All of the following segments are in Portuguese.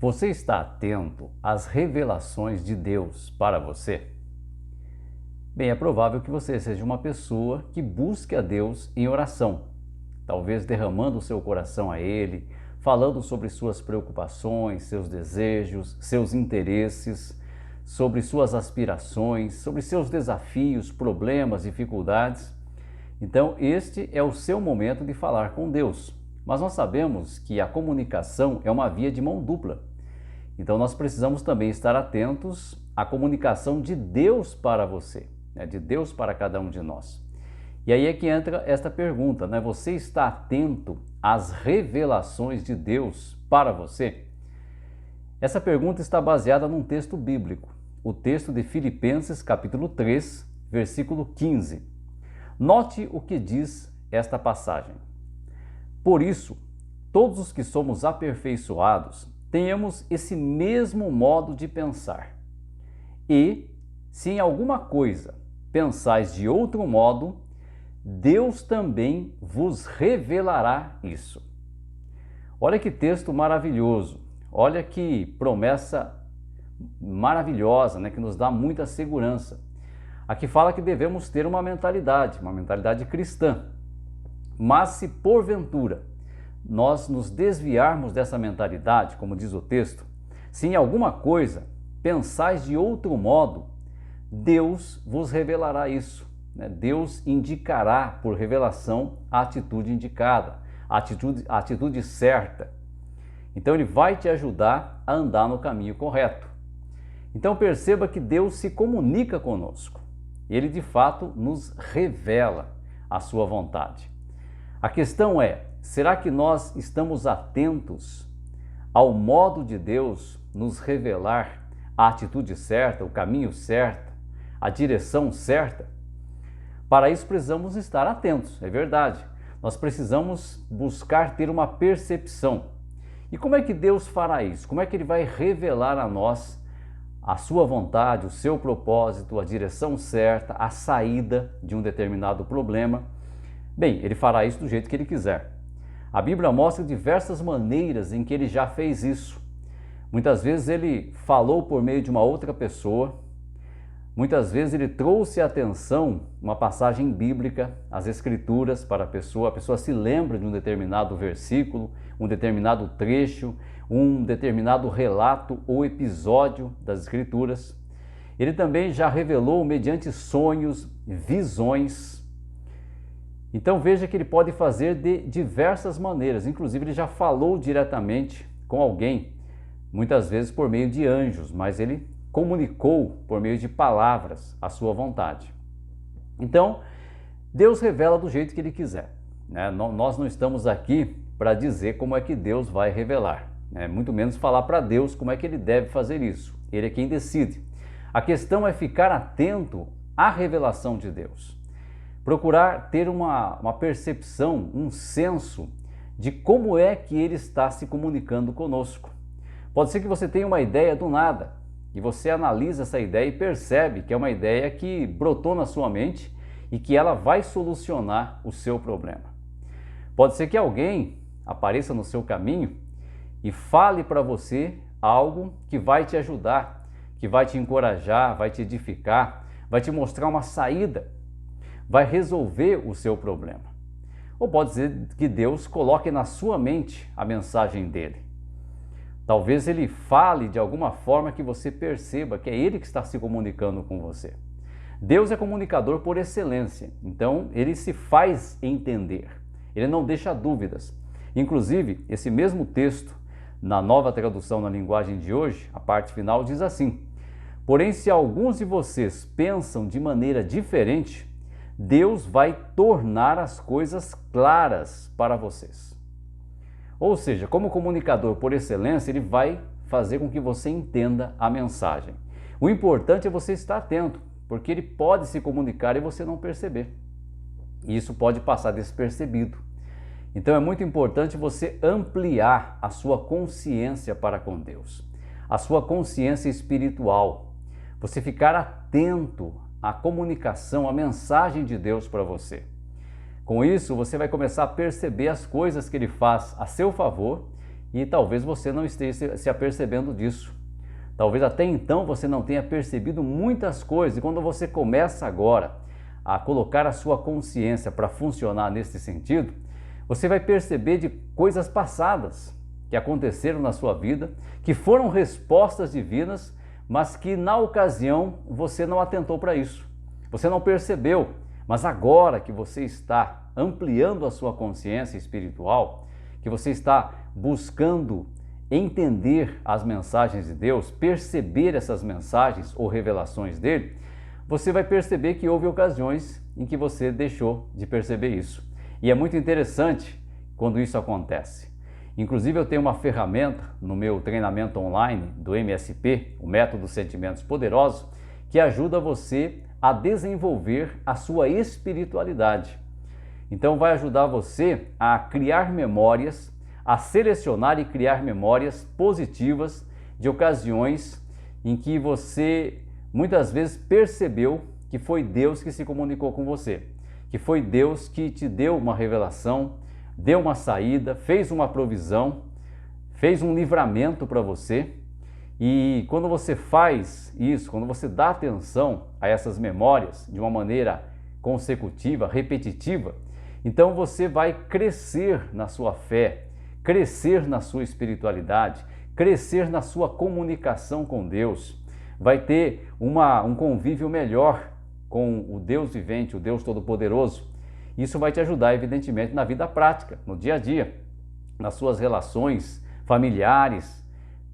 Você está atento às revelações de Deus para você? Bem, é provável que você seja uma pessoa que busque a Deus em oração, talvez derramando o seu coração a Ele, falando sobre suas preocupações, seus desejos, seus interesses, sobre suas aspirações, sobre seus desafios, problemas, dificuldades. Então, este é o seu momento de falar com Deus. Mas nós sabemos que a comunicação é uma via de mão dupla. Então, nós precisamos também estar atentos à comunicação de Deus para você, de Deus para cada um de nós. E aí é que entra esta pergunta, né? Você está atento às revelações de Deus para você? Essa pergunta está baseada num texto bíblico, o texto de Filipenses, capítulo 3, versículo 15. Note o que diz esta passagem. Por isso, todos os que somos aperfeiçoados, tenhamos esse mesmo modo de pensar. E, se em alguma coisa pensais de outro modo, Deus também vos revelará isso. Olha que texto maravilhoso, olha que promessa maravilhosa, né, que nos dá muita segurança. Aqui fala que devemos ter uma mentalidade cristã. Mas se porventura nós nos desviarmos dessa mentalidade, como diz o texto, se em alguma coisa pensais de outro modo, Deus vos revelará isso. Deus indicará por revelação a atitude indicada, a atitude certa. Então Ele vai te ajudar a andar no caminho correto. Então perceba que Deus se comunica conosco. Ele de fato nos revela a sua vontade. A questão é, será que nós estamos atentos ao modo de Deus nos revelar a atitude certa, o caminho certo, a direção certa? Para isso precisamos estar atentos, é verdade. Nós precisamos buscar ter uma percepção. E como é que Deus fará isso? Como é que Ele vai revelar a nós a sua vontade, o seu propósito, a direção certa, a saída de um determinado problema? Bem, Ele fará isso do jeito que Ele quiser. A Bíblia mostra diversas maneiras em que Ele já fez isso. Muitas vezes Ele falou por meio de uma outra pessoa, muitas vezes Ele trouxe à atenção uma passagem bíblica, as Escrituras para a pessoa se lembra de um determinado versículo, um determinado trecho, um determinado relato ou episódio das Escrituras. Ele também já revelou mediante sonhos, visões. Então veja que Ele pode fazer de diversas maneiras, inclusive Ele já falou diretamente com alguém, muitas vezes por meio de anjos, mas Ele comunicou por meio de palavras a sua vontade. Então, Deus revela do jeito que Ele quiser. Nós não estamos aqui para dizer como é que Deus vai revelar, muito menos falar para Deus como é que Ele deve fazer isso. Ele é quem decide. A questão é ficar atento à revelação de Deus. Procurar ter uma percepção, um senso de como é que Ele está se comunicando conosco. Pode ser que você tenha uma ideia do nada e você analisa essa ideia e percebe que é uma ideia que brotou na sua mente e que ela vai solucionar o seu problema. Pode ser que alguém apareça no seu caminho e fale para você algo que vai te ajudar, que vai te encorajar, vai te edificar, vai te mostrar uma saída, vai resolver o seu problema. Ou pode ser que Deus coloque na sua mente a mensagem dele. Talvez Ele fale de alguma forma que você perceba que é Ele que está se comunicando com você. Deus é comunicador por excelência, então Ele se faz entender. Ele não deixa dúvidas. Inclusive, esse mesmo texto, na Nova Tradução na linguagem de hoje, a parte final diz assim: porém, se alguns de vocês pensam de maneira diferente, Deus vai tornar as coisas claras para vocês. Ou seja, como comunicador por excelência, Ele vai fazer com que você entenda a mensagem. O importante é você estar atento, porque Ele pode se comunicar e você não perceber. E isso pode passar despercebido. Então é muito importante você ampliar a sua consciência para com Deus, a sua consciência espiritual. Você ficar atento à comunicação, à mensagem de Deus para você. Com isso, você vai começar a perceber as coisas que Ele faz a seu favor e talvez você não esteja se apercebendo disso. Talvez até então você não tenha percebido muitas coisas, e quando você começa agora a colocar a sua consciência para funcionar nesse sentido, você vai perceber de coisas passadas que aconteceram na sua vida, que foram respostas divinas, mas que na ocasião você não atentou para isso. Você não percebeu, mas agora que você está ampliando a sua consciência espiritual, que você está buscando entender as mensagens de Deus, perceber essas mensagens ou revelações dele, você vai perceber que houve ocasiões em que você deixou de perceber isso. E é muito interessante quando isso acontece. Inclusive eu tenho uma ferramenta no meu treinamento online do MSP, o Método Sentimentos Poderosos, que ajuda você a desenvolver a sua espiritualidade. Então vai ajudar você a criar memórias, a selecionar e criar memórias positivas de ocasiões em que você muitas vezes percebeu que foi Deus que se comunicou com você, que foi Deus que te deu uma revelação, deu uma saída, fez uma provisão, fez um livramento para você. E quando você faz isso, quando você dá atenção a essas memórias de uma maneira consecutiva, repetitiva, então você vai crescer na sua fé, crescer na sua espiritualidade, crescer na sua comunicação com Deus, vai ter um convívio melhor com o Deus vivente, o Deus Todo-Poderoso. Isso vai te ajudar, evidentemente, na vida prática, no dia a dia, nas suas relações familiares,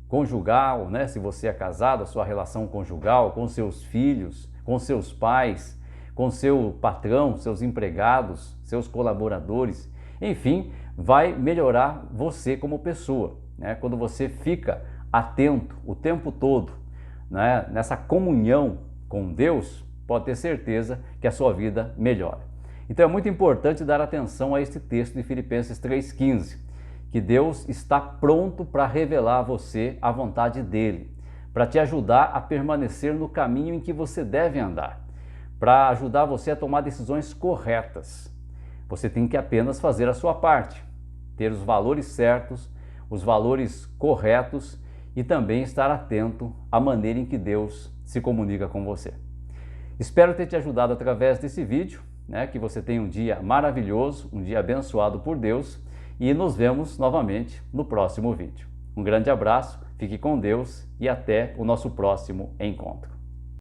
conjugal, né? Se você é casado, a sua relação conjugal, com seus filhos, com seus pais, com seu patrão, seus empregados, seus colaboradores, enfim, vai melhorar você como pessoa, né? Quando você fica atento o tempo todo, né? Nessa comunhão com Deus, pode ter certeza que a sua vida melhora. Então é muito importante dar atenção a este texto de Filipenses 3,15, que Deus está pronto para revelar a você a vontade dele, para te ajudar a permanecer no caminho em que você deve andar, para ajudar você a tomar decisões corretas. Você tem que apenas fazer a sua parte, ter os valores certos, os valores corretos e também estar atento à maneira em que Deus se comunica com você. Espero ter te ajudado através desse vídeo, né? Que você tenha um dia maravilhoso, um dia abençoado por Deus, e nos vemos novamente no próximo vídeo. Um grande abraço, fique com Deus e até o nosso próximo encontro.